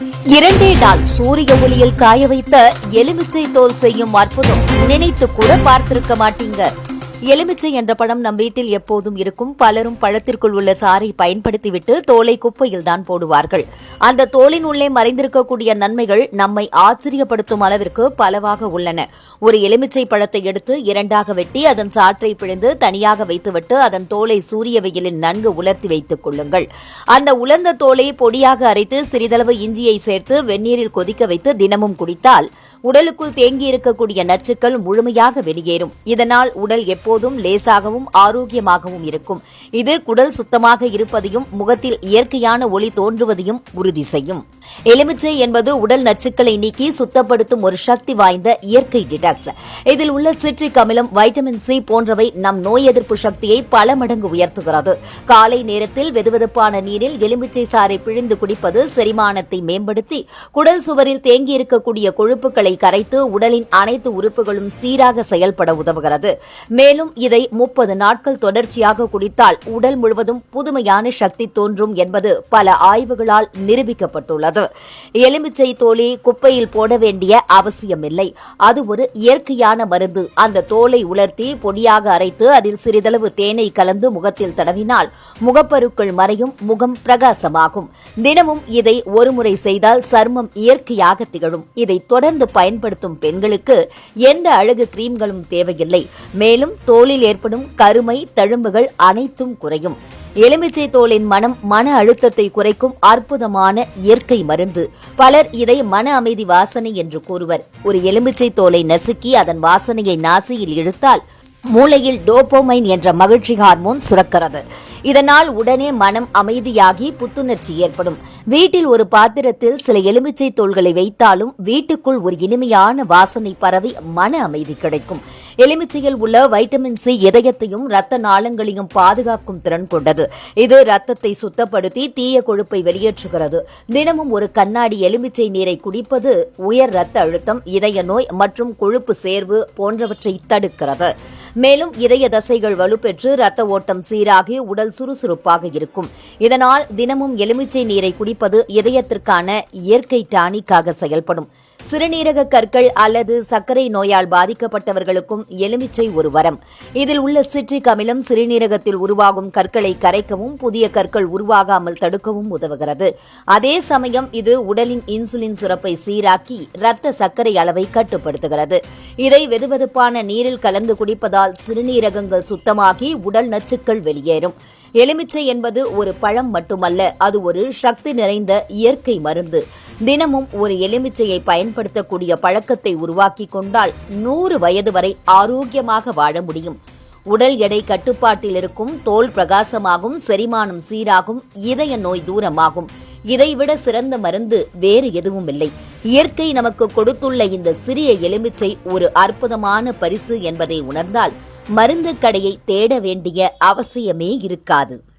2 நாள் சூரிய ஒளியில் காய வைத்த எலுமிச்சை தோல் செய்யும் அற்புதம் நினைத்து கூட பார்த்திருக்க மாட்டீங்க. எலுமிச்சை என்ற பழம் நம் வீட்டில் எப்போதும் இருக்கும். பலரும் பழத்திற்குள் உள்ள சாறை பயன்படுத்திவிட்டு தோலை குப்பையில் தான் போடுவார்கள். அந்த தோலின் உள்ளே மறைந்திருக்கக்கூடிய நன்மைகள் நம்மை ஆச்சரியப்படுத்தும் அளவிற்கு பலவாக உள்ளன. ஒரு எலுமிச்சை பழத்தை எடுத்து 2ஆக வெட்டி அதன் சாற்றை பிழிந்து தனியாக வைத்துவிட்டு அதன் தோலை சூரிய வெயிலில் நன்கு உலர்த்தி வைத்துக் கொள்ளுங்கள். அந்த உலர்ந்த தோலை பொடியாக அரைத்து சிறிதளவு இஞ்சியை சேர்த்து வெந்நீரில் கொதிக்க வைத்து தினமும் குடித்தால் உடலுக்குள் தேங்கியிருக்கக்கூடிய நச்சுக்கள் முழுமையாக வெளியேறும். இதனால் உடல் எப்போதும் லேசாகவும் ஆரோக்கியமாகவும் இருக்கும். இது குடல் சுத்தமாக இருப்பதையும் முகத்தில் இயற்கையான ஒளி தோன்றுவதையும் உறுதி செய்யும். எலுமிச்சை என்பது உடல் நச்சுக்களை நீக்கி சுத்தப்படுத்தும் ஒரு சக்தி வாய்ந்த இயற்கை டிடாக்ஸ். இதில் உள்ள சிட்ரிக் அமிலம், வைட்டமின் சி போன்றவை நம் நோய் எதிர்ப்பு சக்தியை பல மடங்கு உயர்த்துகிறது. காலை நேரத்தில் வெதுவெதுப்பான நீரில் எலுமிச்சை சாறை பிழிந்து குடிப்பது செரிமானத்தை மேம்படுத்தி குடல் சுவரில் தேங்கியிருக்கக்கூடிய கொழுப்புகளை கரைத்து உடலின் அனைத்து உறுப்புகளும் சீராக செயல்பட உதவுகிறது. மேலும் இதை 30 நாட்கள் தொடர்ச்சியாக குடித்தால் உடல் முழுவதும் புதுமையான சக்தி தோன்றும் என்பது பல ஆய்வுகளால் நிரூபிக்கப்பட்டுள்ளது. எலுமிச்சை தோலை குப்பையில் போட வேண்டிய அவசியமில்லை. அது ஒரு இயற்கையான மருந்து. அந்த தோலை உலர்த்தி பொடியாக அரைத்து அதில் சிறிதளவு தேனை கலந்து முகத்தில் தடவினால் முகப்பருக்கள் மறையும், முகம் பிரகாசமாகும். தினமும் இதை ஒருமுறை செய்தால் சர்மம் இயற்கையாக திகழும். இதை தொடர்ந்து பயன்படுத்தும் பெண்களுக்கு எந்த அழகு கிரீம்களும் தேவையில்லை. மேலும் தோலில் ஏற்படும் கருமை, தழும்புகள் அனைத்தும் குறையும். எலுமிச்சை தோலின் மனம் மன அழுத்தத்தை குறைக்கும் அற்புதமான இயற்கை மருந்து. பலர் இதை மன அமைதி வாசனை என்று கூறுவர். ஒரு எலுமிச்சை தோலை நசுக்கி அதன் வாசனையை நாசியில் இழுத்தால் மூளையில் டோபோமைன் என்ற மகிழ்ச்சி ஹார்மோன் சுரக்கிறது. இதனால் உடனே மனம் அமைதியாகி புத்துணர்ச்சி ஏற்படும். வீட்டில் ஒரு பாத்திரத்தில் சில எலுமிச்சை தோல்களை வைத்தாலும் வீட்டுக்குள் ஒரு இனிமையான வாசனை பரவி மன அமைதி கிடைக்கும். எலுமிச்சையில் உள்ள வைட்டமின் சி இதயத்தையும் இரத்த நாளங்களையும் பாதுகாக்கும் திறன் கொண்டது. இது இரத்தத்தை சுத்தப்படுத்தி தீய கொழுப்பை வெளியேற்றுகிறது. தினமும் ஒரு கண்ணாடி எலுமிச்சை நீரை குடிப்பது உயர் இரத்த அழுத்தம், இதய நோய் மற்றும் கொழுப்பு சேர்வு போன்றவற்றை தடுக்கிறது. மேலும் இதய தசைகள் வலுப்பெற்று இரத்த ஓட்டம் சீராகி உடல் சுறுசுறுப்பாக இருக்கும். இதனால் தினமும் எலுமிச்சை நீரை குடிப்பது இதயத்திற்கான இயற்கை டானிக்காக செயல்படும். சிறுநீரக கற்கள் அல்லது சர்க்கரை நோயால் பாதிக்கப்பட்டவர்களுக்கும் எலுமிச்சை ஒரு வரம். இதில் உள்ள சிட்ரிக் அமிலம் சிறுநீரகத்தில் உருவாகும் கற்களை கரைக்கவும் புதிய கற்கள் உருவாகாமல் தடுக்கவும் உதவுகிறது. அதே சமயம் இது உடலின் இன்சுலின் சுரப்பை சீராக்கி இரத்த சர்க்கரை அளவை கட்டுப்படுத்துகிறது. இதை வெதுவெதுப்பான நீரில் கலந்து குடிப்பதால் சிறுநீரகங்கள் சுத்தமாகி உடல் நச்சுக்கள் வெளியேறும். எலுமிச்சை என்பது ஒரு பழம் மட்டுமல்ல, அது ஒரு சக்தி நிறைந்த இயற்கை மருந்து. தினமும் ஒரு எலுமிச்சையை பயன்படுத்தக்கூடிய பழக்கத்தை உருவாக்கிக் கொண்டால் 100 வயது வரை ஆரோக்கியமாக வாழ முடியும். உடல் எடை கட்டுப்பாட்டில் இருக்கும், தோல் பிரகாசமாகும், செரிமானம் சீராகும், இதய நோய் தூரமாகும். இதைவிட சிறந்த மருந்து வேறு எதுவும் இல்லை. இயற்கை நமக்கு கொடுத்துள்ள இந்த சிறிய எலுமிச்சை ஒரு அற்புதமான பரிசு என்பதை உணர்ந்தால் மருந்து கடையை தேட வேண்டிய அவசியமே இருக்காது.